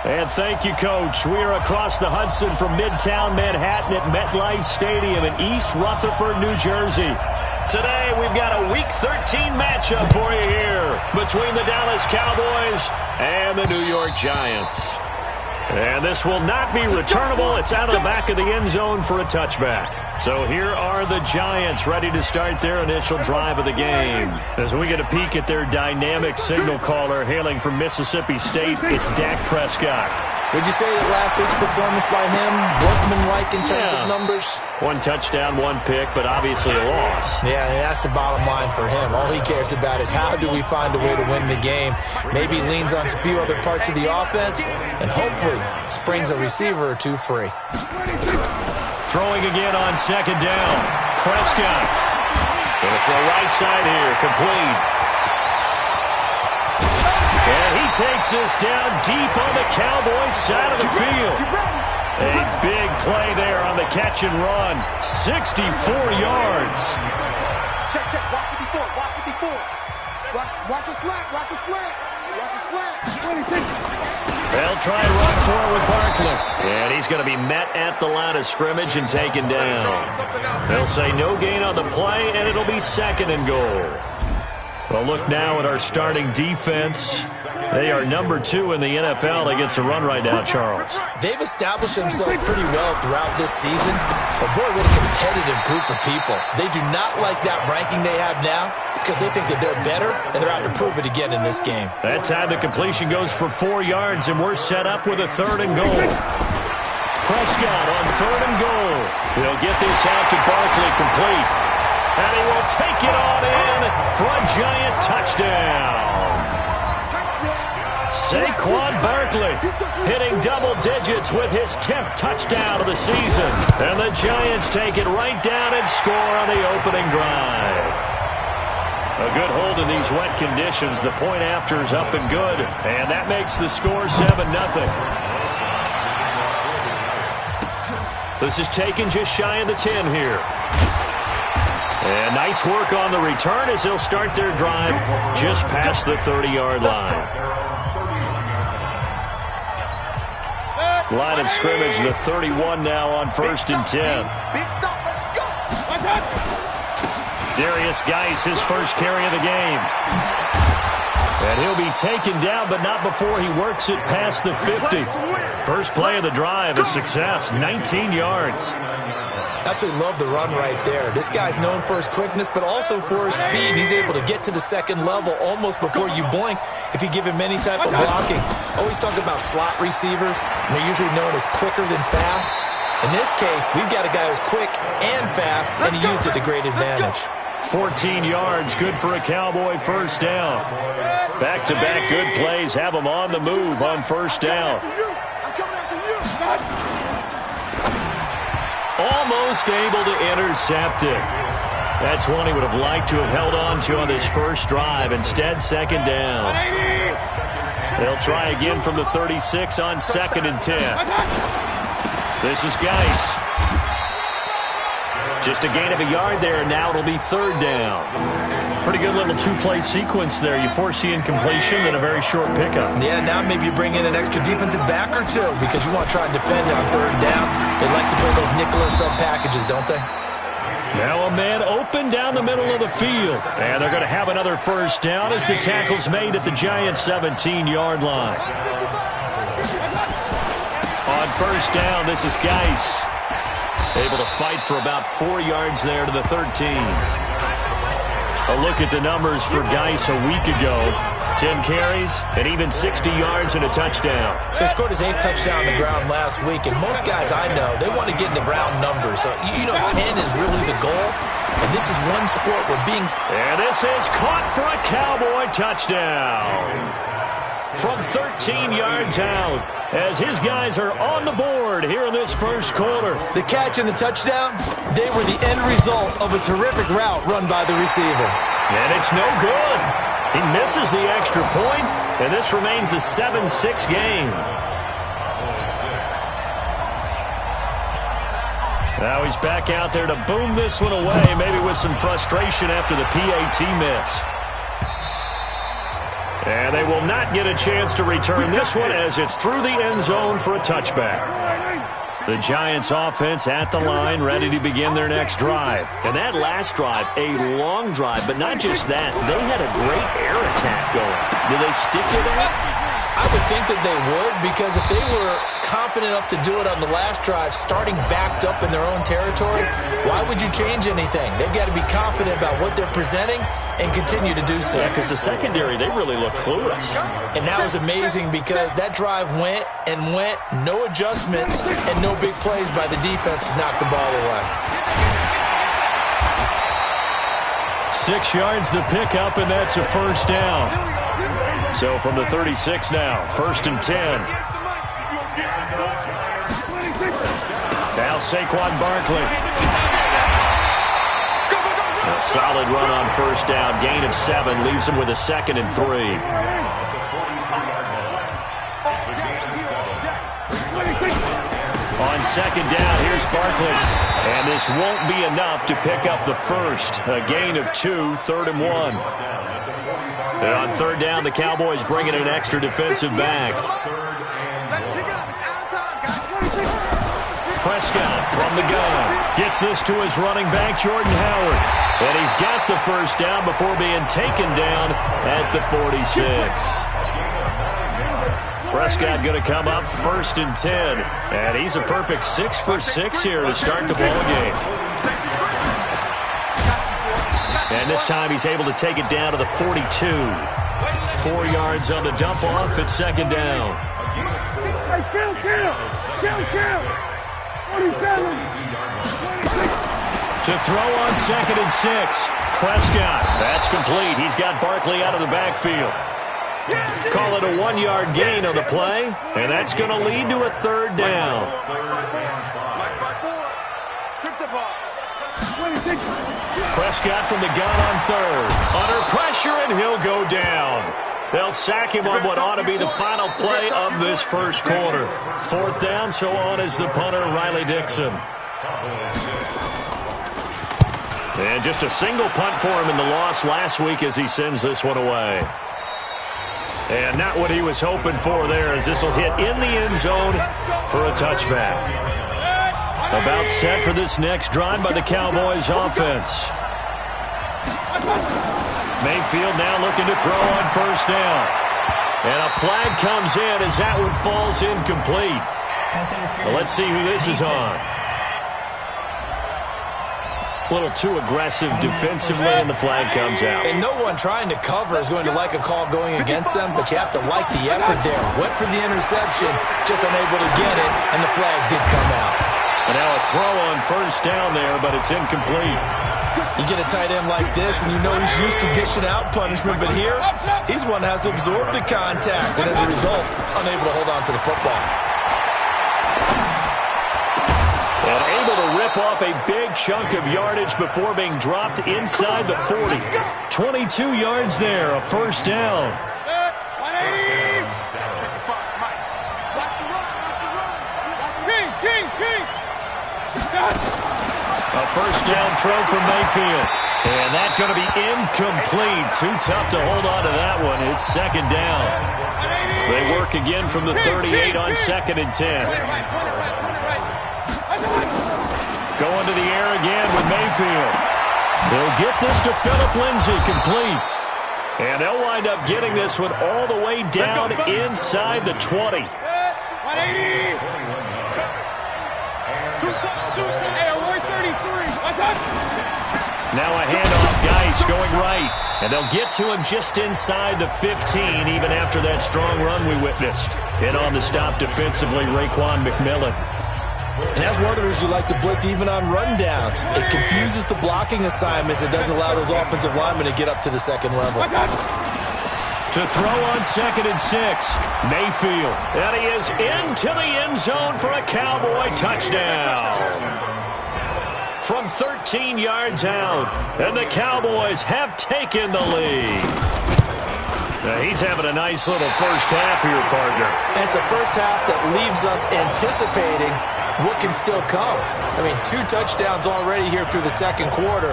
And thank you, Coach. We are across the Hudson from Midtown Manhattan at MetLife Stadium in East Rutherford, New Jersey. Today, we've got a Week 13 matchup for you here between the Dallas Cowboys and the New York Giants. And this will not be returnable. It's out of the back of the end zone for a touchback. So here are the Giants ready to start their initial drive of the game. As we get a peek at their dynamic signal caller hailing from Mississippi State, it's Dak Prescott. Would you say that last week's performance by him, workmanlike in terms of numbers? One touchdown, one pick, but obviously a loss. Yeah, and that's the bottom line for him. All he cares about is how do we find a way to win the game. Maybe leans on a few other parts of the offense, and hopefully springs a receiver or two free. Throwing again on second down. Prescott. Going to throw right side here, complete. And he takes this down deep on the Cowboys side of the field. A big play there on the catch and run. 64 yards. Check, check. Watch it before. Watch it before. Watch a slant. Watch a slant. Watch a slant. They'll try and run forward with Barkley. And he's going to be met at the line of scrimmage and taken down. They'll say no gain on the play, and it'll be second and goal. Well, look now at our starting defense. They are number 2 in the NFL against the run right now, Charles. They've established themselves pretty well throughout this season. But, boy, what a competitive group of people. They do not like that ranking they have now because they think that they're better, and they're out to prove it again in this game. That time the completion goes for 4 yards, and we're set up with a third and goal. Prescott on third and goal. He'll get this out to Barkley, complete. And he will take it on in for a Giant touchdown. Saquon Barkley hitting double digits with his 10th touchdown of the season. And the Giants take it right down and score on the opening drive. A good hold in these wet conditions. The point after is up and good. And that makes the score 7-0. This is taken just shy of the 10 here. And nice work on the return as they'll start their drive just past the 30-yard line. Line of scrimmage, the 31 now on 1st and 10. Darius Geis, his first carry of the game. And he'll be taken down, but not before he works it past the 50. First play of the drive, a success, 19 yards. Absolutely love the run right there. This guy's known for his quickness, but also for his speed. He's able to get to the second level almost before you blink if you give him any type of blocking. Always talk about slot receivers, and they're usually known as quicker than fast. In this case, we've got a guy who's quick and fast, and he used it to great advantage. 14 yards, good for a Cowboy first down. Back-to-back good plays have him on the move on first down. Almost able to intercept it. That's one he would have liked to have held on to on this first drive. Instead, second down. They'll try again from the 36 on 2nd and 10. This is Geis. Just a gain of a yard there, and now it'll be 3rd down. Pretty good little 2-play sequence there. You force the incompletion, then a very short pickup. Yeah, now maybe you bring in an extra defensive back or two because you want to try and defend on 3rd down. They like to play those nickel or sub packages, don't they? Now a man open down the middle of the field. And they're going to have another first down as the tackle's made at the Giants' 17-yard line. On first down, this is Geis. Able to fight for about 4 yards there to the 13. A look at the numbers for Geis a week ago. 10 carries and even 60 yards and a touchdown. So he scored his 8th touchdown on the ground last week. And most guys I know, they want to get into round numbers. So, 10 is really the goal. And this is one sport where being... And this is caught for a Cowboy touchdown. From 13 yards out, as his guys are on the board here in this first quarter. The catch and the touchdown, they were the end result of a terrific route run by the receiver. And it's no good. He misses the extra point, and this remains a 7-6 game. Now he's back out there to boom this one away, maybe with some frustration after the PAT miss. And they will not get a chance to return this one as it's through the end zone for a touchback. The Giants offense at the line, ready to begin their next drive. And that last drive, a long drive, but not just that. They had a great air attack going. Do they stick with that? I would think that they would, because if they were confident enough to do it on the last drive, starting backed up in their own territory, why would you change anything? They've got to be confident about what they're presenting and continue to do so. Yeah, because the secondary, they really look clueless. And that was amazing because that drive went and went, no adjustments, and no big plays by the defense to knock the ball away. 6 yards the pickup, and that's a first down. So from the 36 now, 1st and 10. Now Saquon Barkley. A solid run on first down. Gain of 7 leaves him with a 2nd and 3. On 2nd down, here's Barkley. And this won't be enough to pick up the first. A gain of 2, 3rd and 1. And on 3rd down, the Cowboys bring in an extra defensive back. Prescott from the gun. Gets this to his running back, Jordan Howard. And he's got the first down before being taken down at the 46. Prescott going to come up 1st and 10. And he's a perfect 6 for 6 here to start the ball game. And this time he's able to take it down to the 42. 4 yards on the dump off at 2nd down. To throw on 2nd and 6. Prescott. That's complete. He's got Barkley out of the backfield. Call it a 1-yard gain on the play. And that's going to lead to a 3rd down. Prescott from the gun on 3rd. Under pressure, and he'll go down. They'll sack him on what ought to be the final play of this first quarter. 4th down, so on is the punter, Riley Dixon. And just a single punt for him in the loss last week as he sends this one away. And not what he was hoping for there, as this will hit in the end zone for a touchback. About set for this next drive by the Cowboys offense. Mayfield now looking to throw on 1st down. And a flag comes in as that one falls incomplete. Well, let's see who this is on. A little too aggressive defensively, and the flag comes out. And no one trying to cover is going to like a call going against them, but you have to like the effort there. Went for the interception, just unable to get it, and the flag did come out. And now a throw on 1st down there, but it's incomplete. You get a tight end like this, and you know he's used to dishing out punishment, but here, he's one that has to absorb the contact, and as a result, unable to hold on to the football. And able to rip off a big chunk of yardage before being dropped inside the 40. 22 yards there, a 1st down. A 1st down throw from Mayfield. And that's going to be incomplete. Too tough to hold on to that one. It's 2nd down. They work again from the 38 on 2nd and 10. Going to the air again with Mayfield. They'll get this to Phillip Lindsay, complete. And they'll wind up getting this one all the way down inside the 20. 180. Now a handoff, Geis going right. And they'll get to him just inside the 15, even after that strong run we witnessed. And on the stop defensively, Raekwon McMillan. And that's one of the reasons you like to blitz even on rundowns. It confuses the blocking assignments. It doesn't allow those offensive linemen to get up to the 2nd level. To throw on 2nd and 6, Mayfield. And he is into the end zone for a Cowboy touchdown. From 13 yards out, and the Cowboys have taken the lead. Now he's having a nice little first half here, partner. And it's a first half that leaves us anticipating what can still come. I mean, 2 touchdowns already here through the 2nd quarter.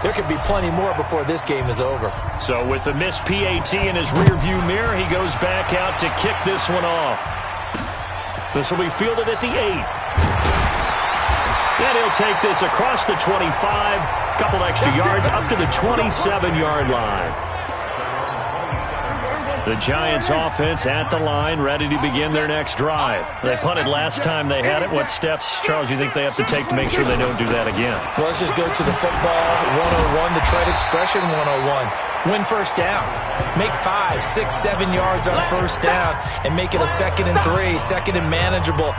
There could be plenty more before this game is over. So with the missed PAT in his rearview mirror, he goes back out to kick this one off. This will be fielded at the 8. And he'll take this across the 25, couple extra yards up to the 27-yard line. The Giants offense at the line, ready to begin their next drive. They punted last time they had it. What steps, Charles, you think they have to take to make sure they don't do that again? Well, let's just go to the football 101, the trade expression 101. Win first down. Make 5, 6, 7 yards on first down and make it a 2nd and 3, 2nd and manageable.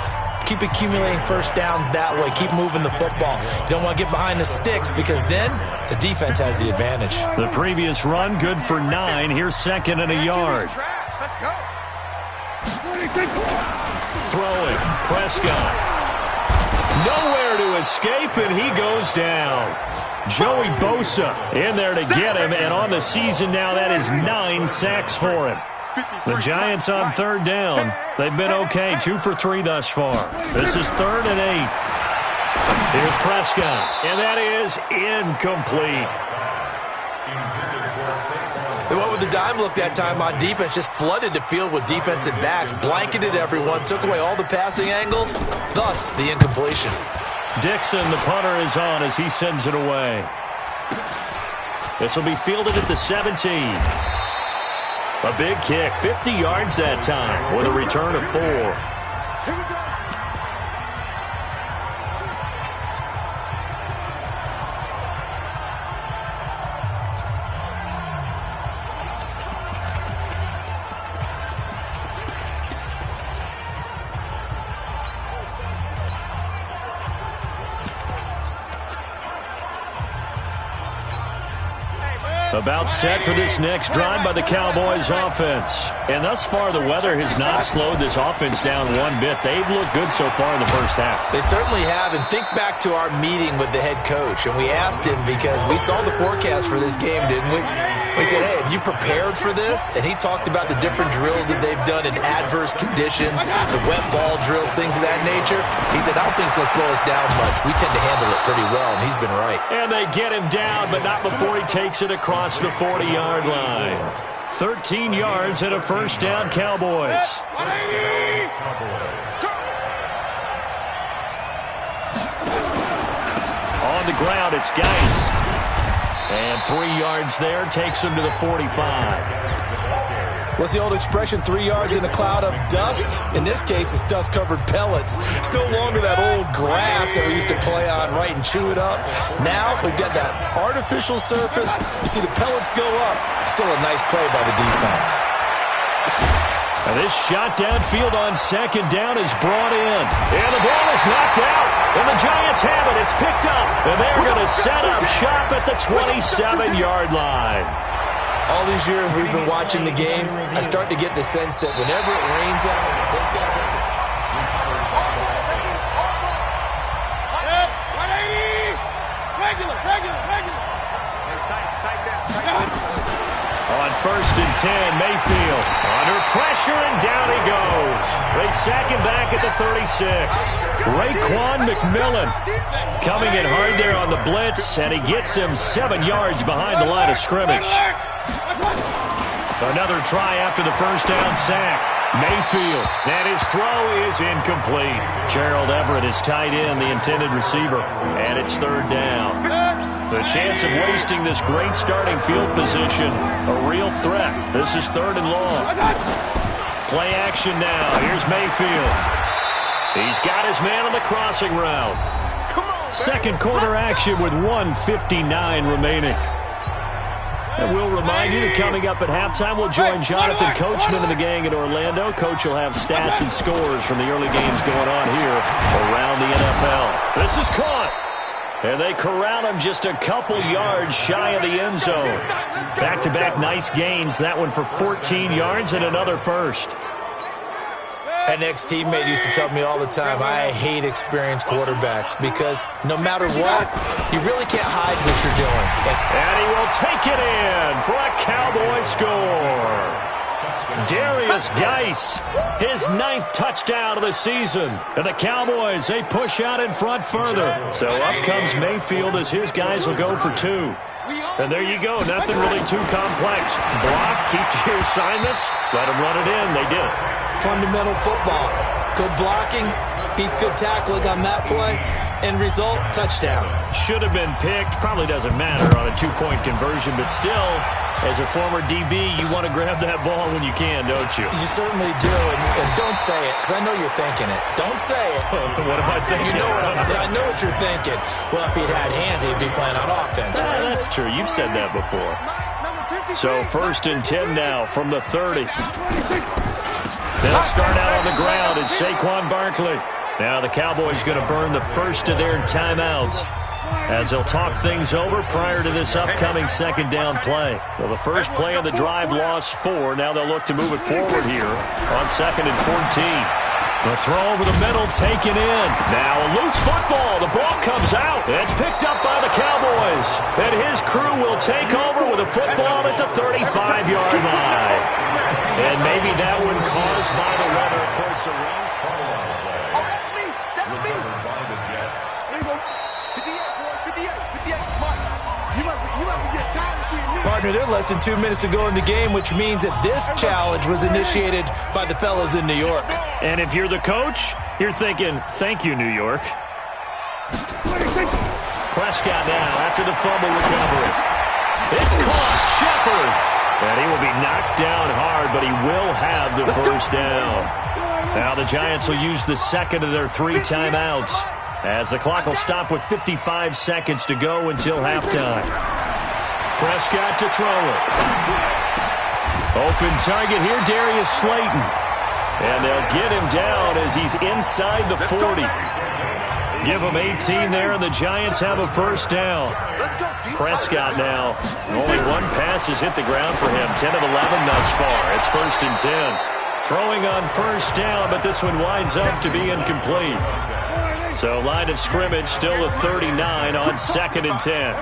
Keep accumulating first downs that way. Keep moving the football. You don't want to get behind the sticks because then the defense has the advantage. The previous run, good for 9. Here's 2nd and a yard. Let's go. Throwing. Prescott. Nowhere to escape, and he goes down. Joey Bosa in there to get him, and on the season now, that is 9 sacks for him. The Giants on 3rd down. They've been okay, 2 for 3 thus far. This is 3rd and 8. Here's Prescott, and that is incomplete. They went with the dime look that time on defense, just flooded the field with defensive backs, blanketed everyone, took away all the passing angles, thus the incompletion. Dixon, the punter, is on as he sends it away. This will be fielded at the 17. A big kick, 50 yards that time with a return of 4. About set for this next drive by the Cowboys offense. And thus far, the weather has not slowed this offense down one bit. They've looked good so far in the first half. They certainly have. And think back to our meeting with the head coach. And we asked him because we saw the forecast for this game, didn't we? We said, hey, have you prepared for this? And he talked about the different drills that they've done in adverse conditions, the wet ball drills, things of that nature. He said, I don't think it's going to slow us down much. We tend to handle it pretty well, and he's been right. And they get him down, but not before he takes it across the 40-yard line. 13 yards and a first down, Cowboys. On the ground, it's Geis. And 3 yards there, takes him to the 45. What's the old expression, 3 yards in a cloud of dust? In this case, it's dust-covered pellets. It's no longer that old grass that we used to play on, right, and chew it up. Now, we've got that artificial surface. You see the pellets go up. Still a nice play by the defense. And this shot downfield on 2nd down is brought in. And the ball is knocked out. And the Giants have it. It's picked up. And they're going to set up shop at the 27-yard line. All these years we've been watching the game, I start to get the sense that whenever it rains out, those guys have to... On 1st and 10, Mayfield under pressure, and down he goes. They sack him back at the 36. Raekwon McMillan coming in hard there on the blitz, and he gets him 7 yards behind the line of scrimmage. Another try after the first down sack. Mayfield, and his throw is incomplete. Gerald Everett is tight end, the intended receiver, and it's 3rd down. The chance of wasting this great starting field position, a real threat. This is 3rd and long. Play action now. Here's Mayfield. He's got his man on the crossing route. Second quarter action with 1:59 remaining. And we'll remind you that coming up at halftime, we'll join Jonathan Coachman and the gang in Orlando. Coach will have stats and scores from the early games going on here around the NFL. This is caught. And they corral him just a couple yards shy of the end zone. Back-to-back nice gains. That one for 14 yards and another first. An ex-teammate used to tell me all the time, I hate experienced quarterbacks because no matter what, you really can't hide what you're doing. And he will take it in for a Cowboy score. Darius Geis, his 9th touchdown of the season. And the Cowboys, they push out in front further. So up comes Mayfield as his guys will go for 2. And there you go. Nothing really too complex. Block, keep to your assignments, let them run it in. They did it. Fundamental football. Good blocking, beats good tackling on that play. End result, touchdown. Should have been picked. Probably doesn't matter on a two-point conversion, but still, as a former DB, you want to grab that ball when you can, don't you? You certainly do, and don't say it, because I know you're thinking it. Don't say it. What am I thinking? You know I know what you're thinking. Well, if he'd had hands, he'd be playing on offense. That's true. You've said that before. So 1st and 10 now from the 30. They'll start out on the ground. It's Saquon Barkley. Now the Cowboys going to burn the first of their timeouts as they'll talk things over prior to this upcoming second down play. Well, the first play of the drive lost 4. Now they'll look to move it forward here on 2nd and 14. The throw over the middle taken in. Now a loose football. The ball comes out. It's picked up by the Cowboys. And his crew will take over with a football at the 35-yard line. And maybe that one caused by the weather. Of course, the rain. Partner, they're less than 2 minutes to go in the game, which means that this challenge was initiated by the fellas in New York. And if you're the coach, you're thinking, thank you, New York. Prescott now after the fumble recovery. It's caught. Shepard. And he will be knocked down hard, but he will have the first down. Now the Giants will use the second of their 3 timeouts as the clock will stop with 55 seconds to go until halftime. Prescott to throw it. Open target here, Darius Slayton. And they'll get him down as he's inside the 40. Give him 18 there, and the Giants have a first down. Prescott now. Only one pass has hit the ground for him. 10 of 11 thus far. It's 1st and 10. Throwing on first down, but this one winds up to be incomplete. So line of scrimmage still a 39 on 2nd and 10.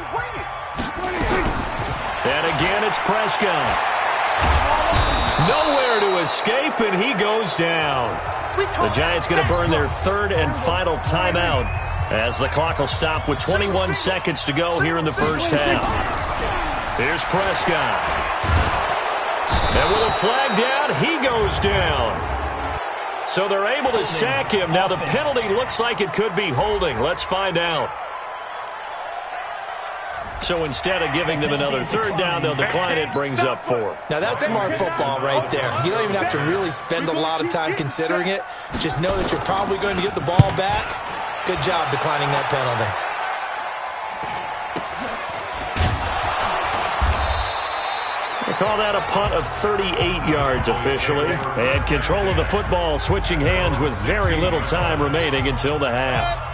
And again, it's Prescott. Nowhere to escape, and he goes down. The Giants going to burn their 3rd and final timeout as the clock will stop with 21 seconds to go here in the first half. Here's Prescott. And with a flag down, he goes down. So they're able to sack him. Now the penalty looks like it could be holding. Let's find out. So instead of giving them another 3rd down, they'll decline it, brings up 4. Now that's smart football right there. You don't even have to really spend a lot of time considering it. Just know that you're probably going to get the ball back. Good job declining that penalty. They call that a punt of 38 yards officially. And control of the football switching hands with very little time remaining until the half.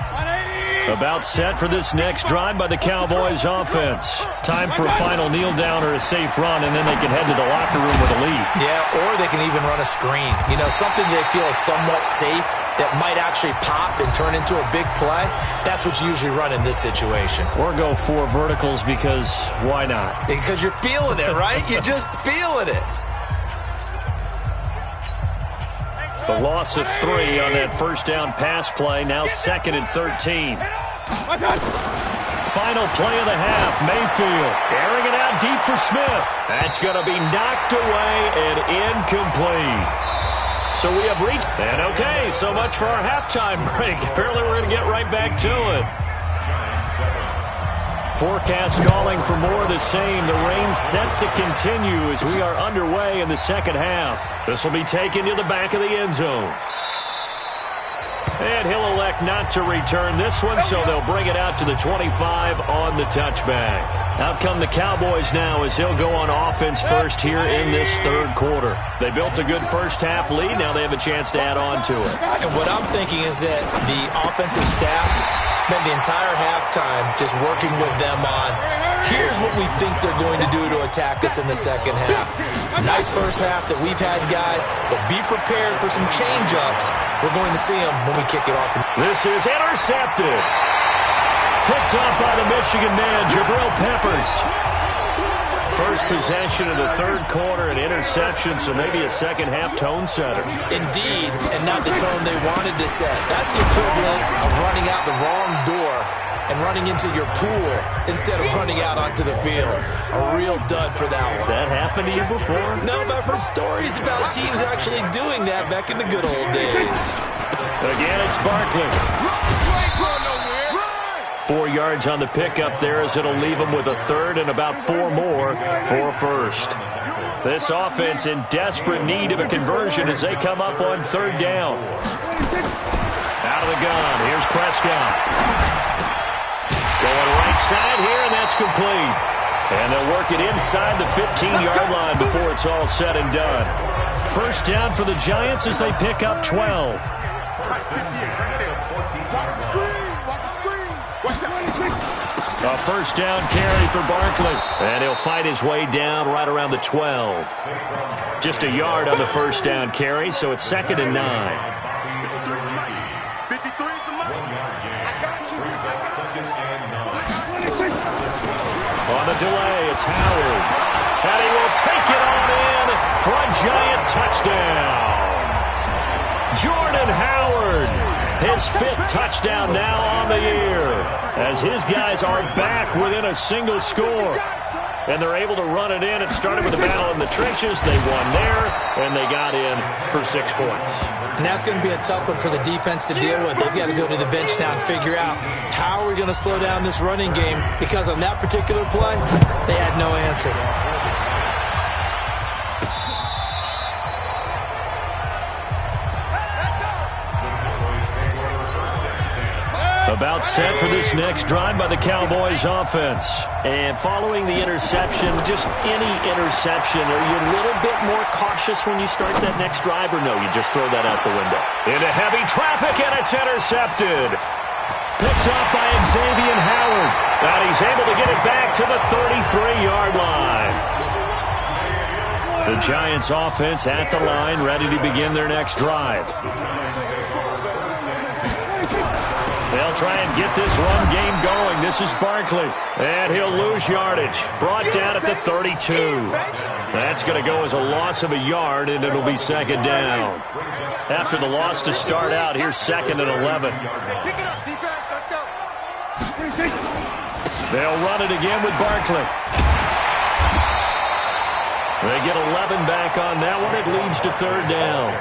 About set for this next drive by the Cowboys offense. Time for a final kneel down or a safe run, and then they can head to the locker room with a lead. Yeah, or they can even run a screen. You know, something they feel is somewhat safe that might actually pop and turn into a big play. That's what you usually run in this situation. Or go 4 verticals because why not? Because you're feeling it, right? You're just feeling it. The loss of 3 on that first down pass play. Now 2nd and 13. Final play of the half. Mayfield airing it out deep for Smith. That's going to be knocked away and incomplete. So we have reached. And okay, so much for our halftime break. Apparently we're going to get right back to it. Forecast calling for more of the same. The rain set to continue as we are underway in the second half. This will be taken to the back of the end zone. And he'll elect not to return this one, so they'll bring it out to the 25 on the touchback. Out come the Cowboys now as he'll go on offense first here in this 3rd quarter. They built a good first half lead. Now they have a chance to add on to it. And what I'm thinking is that the offensive staff spent the entire halftime just working with them on, here's what we think they're going to do to attack us in the second half. Nice first half that we've had, guys, but be prepared for some change-ups. We're going to see them when we kick it off. This is intercepted. Picked up by the Michigan man, Jabril Peppers. First possession of the 3rd quarter, an interception, so maybe a second half tone setter. Indeed, and not the tone they wanted to set. That's the equivalent of running out the wrong door and running into your pool instead of running out onto the field. A real dud for that one. Has that happened to you before? No, but I've heard stories about teams actually doing that back in the good old days. Again, it's Barkley. 4 yards on the pickup there as it'll leave them with a third and about 4 more for a first. This offense in desperate need of a conversion as they come up on third down. Out of the gun, here's Prescott. Going right side here, and that's complete. And they'll work it inside the 15-yard line before it's all said and done. First down for the Giants as they pick up 12. A first down carry for Barkley. And he'll fight his way down right around the 12. Just a yard on the first down carry, so it's 2nd and 9. On the delay, it's Howard. And he will take it on in for a Giant touchdown. Jordan Howard, his 5th touchdown now on the year, as his guys are back within a single score. And they're able to run it in. It started with a battle in the trenches. They won there, and they got in for 6 points. And that's going to be a tough one for the defense to deal with. They've got to go to the bench now and figure out how we're going to slow down this running game, because on that particular play, they had no answer. About set for this next drive by the Cowboys offense. And following the interception, just any interception, are you a little bit more cautious when you start that next drive, or no, you just throw that out the window? Into heavy traffic, and it's intercepted. Picked up by Xavier Howard. And he's able to get it back to the 33-yard line. The Giants offense at the line, ready to begin their next drive. They'll try and get this run game going. This is Barkley, and he'll lose yardage. Brought down at the 32. That's going to go as a loss of a yard, and it'll be 2nd down. After the loss to start out, here's 2nd and 11. Pick it up, defense. Let's go. They'll run it again with Barkley. They get 11 back on that one. It leads to 3rd down.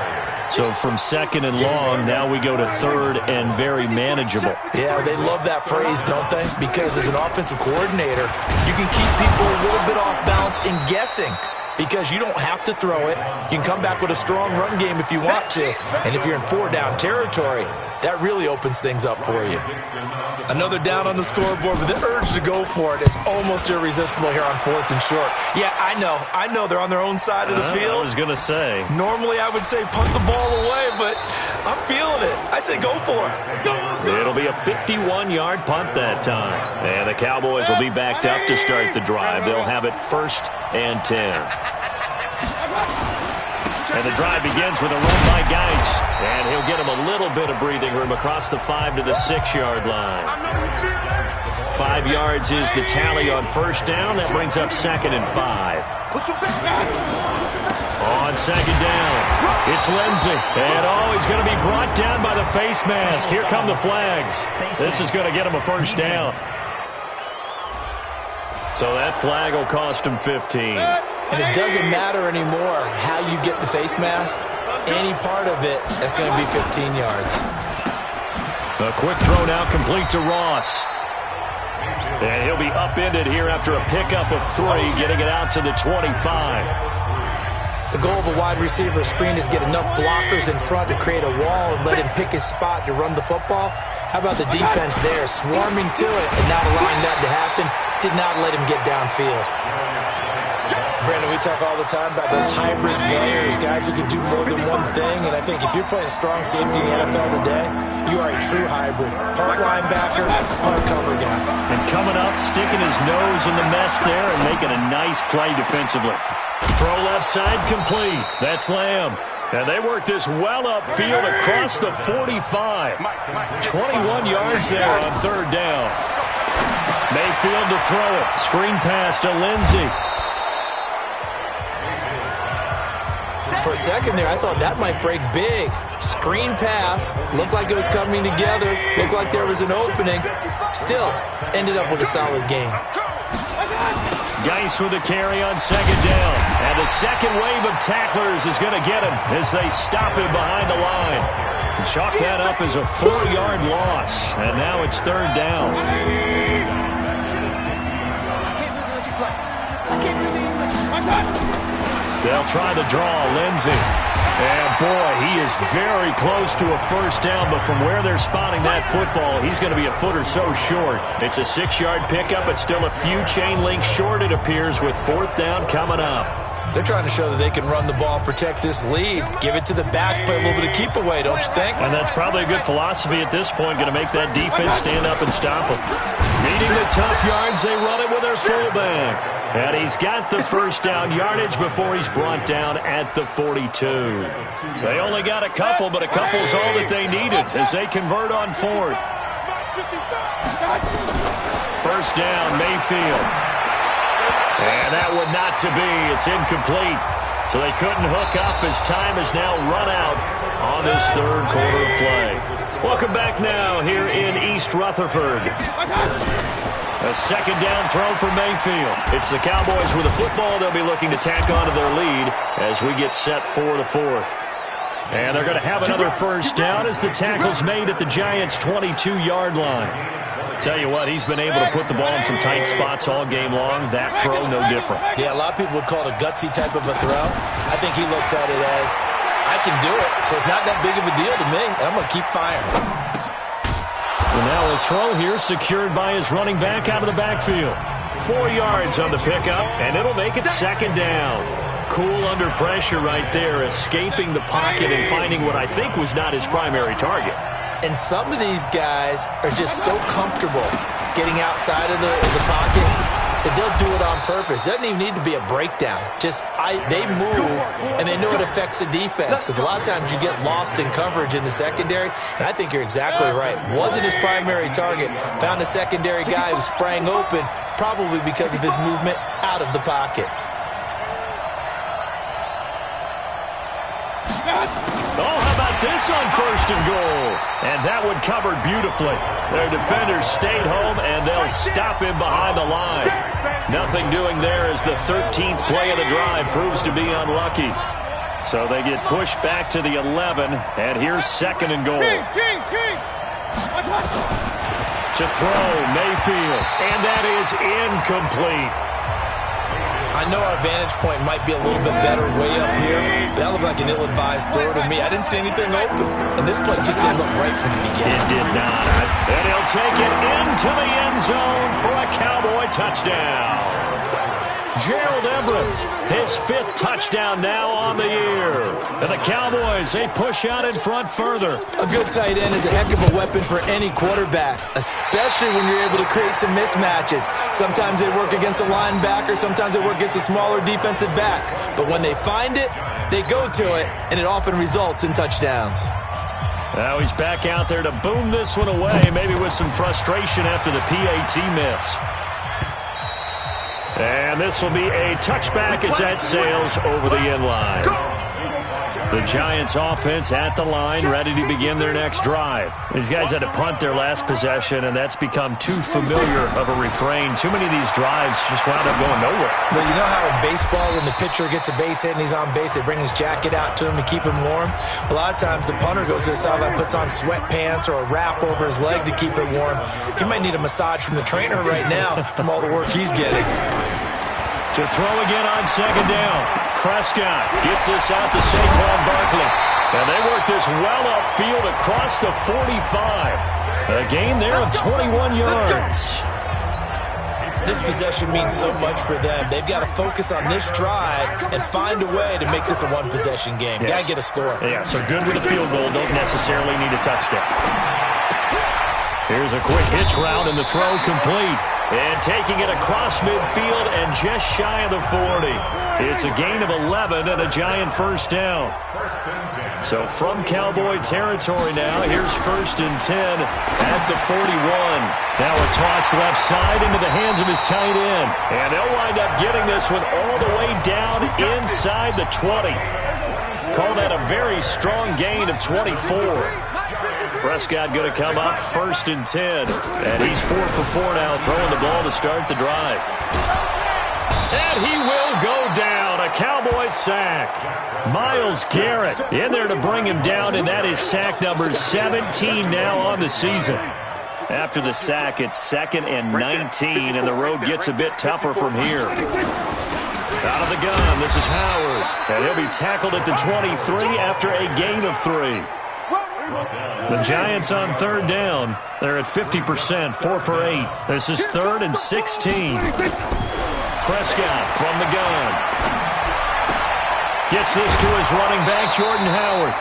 So from 2nd and long, now we go to 3rd and very manageable. Yeah, they love that phrase, don't they? Because as an offensive coordinator, you can keep people a little bit off balance and guessing, because you don't have to throw it. You can come back with a strong run game if you want to. And if you're in 4-down territory, that really opens things up for you. Another down on the scoreboard, but the urge to go for it is almost irresistible here on 4th and short. Yeah, I know they're on their own side of the field. I was going to say. Normally I would say punt the ball away, but I'm feeling it. I say go for it. It'll be a 51-yard punt that time. And the Cowboys will be backed up to start the drive. They'll have it 1st and 10. And the drive begins with a run by Geis. And he'll get him a little bit of breathing room across the 5 to the 6-yard line. 5 yards is the tally on 1st down. That brings up 2nd and 5. On 2nd down, it's Lindsey. And, he's going to be brought down by the face mask. Here come the flags. This is going to get him a 1st down. So that flag will cost him 15. And it doesn't matter anymore how you get the face mask. Any part of it, that's going to be 15 yards. A quick throw now complete to Ross. And he'll be upended here after a pickup of 3, getting it out to the 25. The goal of a wide receiver screen is get enough blockers in front to create a wall and let him pick his spot to run the football. How about the defense there, swarming to it and not allowing that to happen? Did not let him get downfield. Brandon, we talk all the time about those hybrid players, guys who can do more than one thing. And I think if you're playing strong safety in the NFL today, you are a true hybrid. Part linebacker, part cover guy. And coming up, sticking his nose in the mess there and making a nice play defensively. Throw left side complete. That's Lamb. And they work this well upfield across the 45. 21 yards there on 3rd down. Mayfield to throw it. Screen pass to Lindsey. For a second there, I thought that might break big. Screen pass. Looked like it was coming together. Looked like there was an opening. Still, ended up with a solid game. Geis with a carry on second down. And the second wave of tacklers is going to get him as they stop him behind the line. Chalk that up as a 4-yard loss. And now it's third down. They'll try the draw. Lindsey. And boy, he is very close to a first down, but from where they're spotting that football, he's going to be a foot or so short. It's a 6-yard pickup, but still a few chain links short, it appears, with fourth down coming up. They're trying to show that they can run the ball and protect this lead. Give it to the backs, play a little bit of keep away, don't you think? And that's probably a good philosophy at this point, going to make that defense stand up and stop them. Needing the tough yards, they run it with their fullback. And he's got the first down yardage before he's brought down at the 42. They only got a couple, but a couple's all that they needed as they convert on fourth. First down, Mayfield. And that would not to be. It's incomplete. So they couldn't hook up as time is now run out on this third quarter of play. Welcome back now here in East Rutherford. A second down throw for Mayfield. It's the Cowboys with the football. They'll be looking to tack onto their lead as we get set for the fourth. And they're going to have another first down as the tackle's made at the Giants' 22-yard line. Tell you what, he's been able to put the ball in some tight spots all game long. That throw, no different. Yeah, a lot of people would call it a gutsy type of a throw. I think he looks at it as, I can do it, so it's not that big of a deal to me, and I'm going to keep firing. And now a throw here secured by his running back out of the backfield. 4 yards on the pickup, and it'll make it second down. Cool under pressure right there, escaping the pocket and finding what I think was not his primary target. And some of these guys are just so comfortable getting outside of the pocket that they'll do it on purpose. It doesn't even need to be a breakdown. They move, and they know it affects the defense because a lot of times you get lost in coverage in the secondary, and I think you're exactly right. Wasn't his primary target. Found a secondary guy who sprang open, probably because of his movement out of the pocket. Oh, how about this on first and goal? And that one covered beautifully. Their defenders stayed home, and they'll stop him behind the line. Nothing doing there as the 13th play of the drive proves to be unlucky. So they get pushed back to the 11, and here's second and goal. To throw, Mayfield, and that is incomplete. I know our vantage point might be a little bit better way up here, but that looked like an ill-advised throw to me. I didn't see anything open, and this play just didn't look right from the beginning. It did not. And he'll take it into the end zone for a Cowboy touchdown. Gerald Everett, his 5th touchdown now on the year. And the Cowboys, they push out in front further. A good tight end is a heck of a weapon for any quarterback, especially when you're able to create some mismatches. Sometimes they work against a linebacker, sometimes they work against a smaller defensive back. But when they find it, they go to it, and it often results in touchdowns. Now he's back out there to boom this one away, maybe with some frustration after the PAT miss. And this will be a touchback as that sails over the end line. The Giants offense at the line, ready to begin their next drive. These guys had to punt their last possession, and that's become too familiar of a refrain. Too many of these drives just wound up going nowhere. Well, you know how in baseball, when the pitcher gets a base hit and he's on base, they bring his jacket out to him to keep him warm? A lot of times the punter goes to the sideline, puts on sweatpants or a wrap over his leg to keep it warm. He might need a massage from the trainer right now from all the work he's getting. To throw again on second down. Prescott gets this out to Saquon Barkley. And they work this well upfield across the 45. A gain there of 21 yards. This possession means so much for them. They've got to focus on this drive and find a way to make this a one-possession game. Yes. Got to get a score. Yeah, so good with a field goal. Don't necessarily need a touchdown. Here's a quick hitch route and the throw complete. And taking it across midfield and just shy of the 40. It's a gain of 11 and a Giant first down. So from Cowboy territory now, here's 1st and 10 at the 41. Now a toss left side into the hands of his tight end. And they'll wind up getting this one all the way down inside the 20. call that a very strong gain of 24. Prescott going to come up 1st and 10. And he's 4 for 4 now, throwing the ball to start the drive. And he will go down. A Cowboys sack. Myles Garrett in there to bring him down, and that is sack number 17 now on the season. After the sack, it's 2nd and 19, and the road gets a bit tougher from here. Out of the gun, this is Howard. And he'll be tackled at the 23 after a gain of 3. The Giants on 3rd down. They're at 50%, 4 for 8. This is 3rd and 16. Prescott from the gun. Gets this to his running back, Jordan Howard.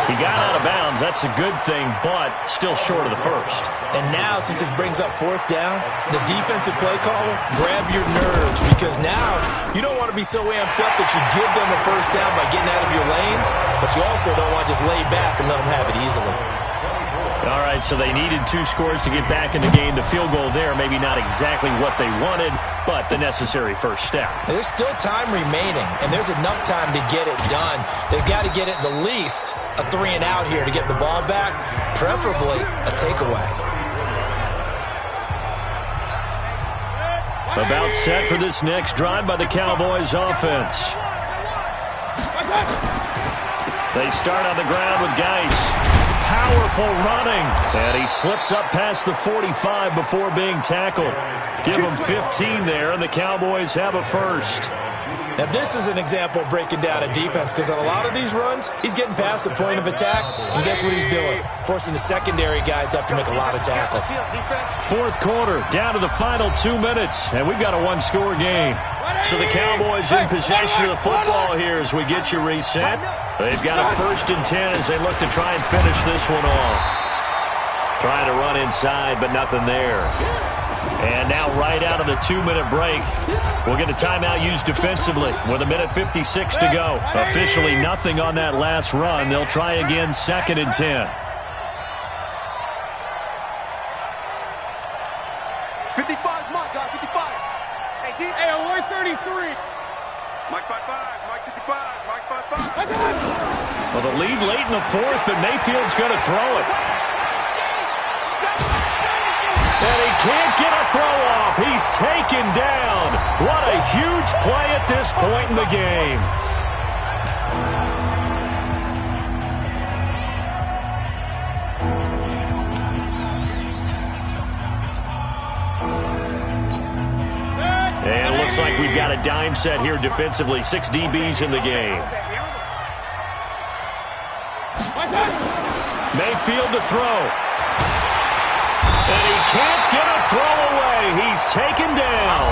He got out of bounds. That's a good thing, but still short of the first. And now, since this brings up 4th down, the defensive play caller, grab your nerves, because now you don't want to be so amped up that you give them a first down by getting out of your lanes, but you also don't want to just lay back and let them have it easily. All right, so they needed 2 scores to get back in the game. The field goal there, maybe not exactly what they wanted, but the necessary first step. There's still time remaining, and there's enough time to get it done. They've got to get at the least a 3 and out here to get the ball back, preferably a takeaway. About set for this next drive by the Cowboys offense. They start on the ground with Geis. Powerful running. And he slips up past the 45 before being tackled. Give him 15 there, and the Cowboys have a first. Now, this is an example of breaking down a defense, because on a lot of these runs, he's getting past the point of attack, and guess what he's doing? Forcing the secondary guys to have to make a lot of tackles. 4th quarter, down to the final 2 minutes, and we've got a 1-score game. So the Cowboys in possession of the football here as we get you reset. They've got a 1st and 10 as they look to try and finish this one off. Trying to run inside, but nothing there. And now right out of the 2-minute break, we'll get a timeout used defensively with 1:56 to go. Officially nothing on that last run. They'll try again 2nd and 10. 55, Mike, 55. Hey, D. Hey, 133. Mike 55, Mike 55, Mike 55. Well, the lead late in the 4th, but Mayfield's going to throw it. And he can't get a throw off. He's taken down. What a huge play at this point in the game. And it looks like we've got a dime set here defensively. 6 DBs in the game. Mayfield to throw. And he can't get a throw away. He's taken down.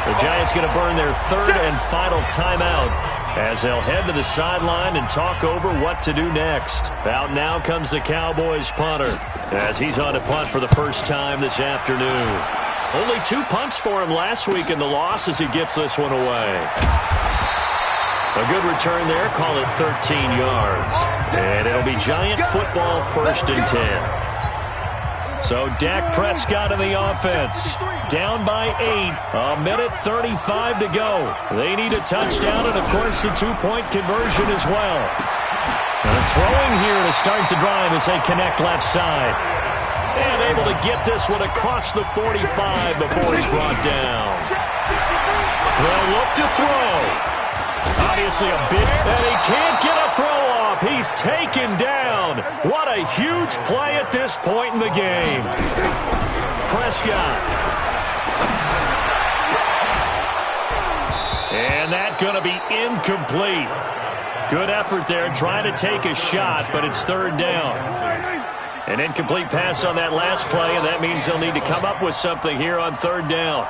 The Giants going to burn their 3rd and final timeout as they'll head to the sideline and talk over what to do next. Out now comes the Cowboys punter as he's on to punt for the first time this afternoon. Only 2 punts for him last week in the loss as he gets this one away. A good return there. Call it 13 yards. And it'll be Giant football 1st and 10. So Dak Prescott in the offense. Down by 8. 1:35 to go. They need a touchdown and, of course, the 2-point conversion as well. And a throwing here to start the drive as they connect left side. And able to get this one across the 45 before he's brought down. They'll look to throw. Obviously a big, and he can't get a throw off. He's taken down. What a huge play at this point in the game. Prescott. And that's going to be incomplete. Good effort there trying to take a shot, but it's 3rd down. An incomplete pass on that last play, and that means they'll need to come up with something here on 3rd down.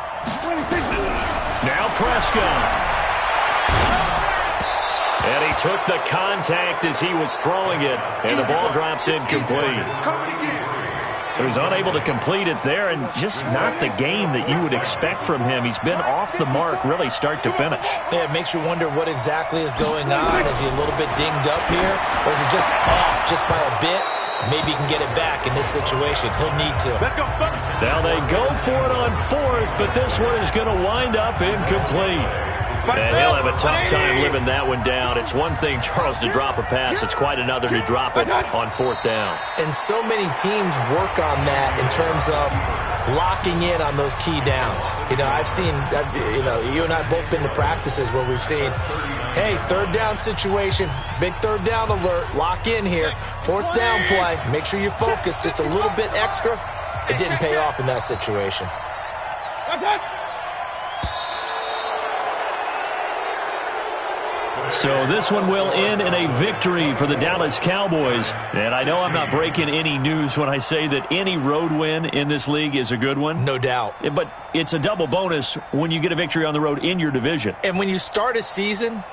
Now Prescott. And he took the contact as he was throwing it, and the ball drops incomplete. So he's unable to complete it there, and just not the game that you would expect from him. He's been off the mark really start to finish. Yeah, it makes you wonder what exactly is going on. Is he a little bit dinged up here, or is it just off just by a bit? Maybe he can get it back in this situation. He'll need to. Now they go for it on 4th, but this one is going to wind up incomplete. And he'll have a tough time living that one down. It's one thing, Charles, to drop a pass. It's quite another to drop it on fourth down. And so many teams work on that in terms of locking in on those key downs. I've seen, you and I have both been to practices where we've seen, hey, third down situation, big third down alert, lock in here, fourth down play, make sure you focus just a little bit extra. It didn't pay off in that situation. So this one will end in a victory for the Dallas Cowboys. And I know I'm not breaking any news when I say that any road win in this league is a good one. No doubt. But it's a double bonus when you get a victory on the road in your division. And when you start a season,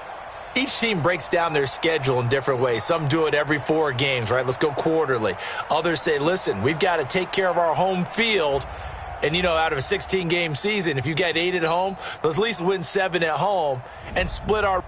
each team breaks down their schedule in different ways. Some do it every 4 games, right? Let's go quarterly. Others say, listen, we've got to take care of our home field. And, out of a 16-game season, if you get 8 at home, let's at least win 7 at home and split our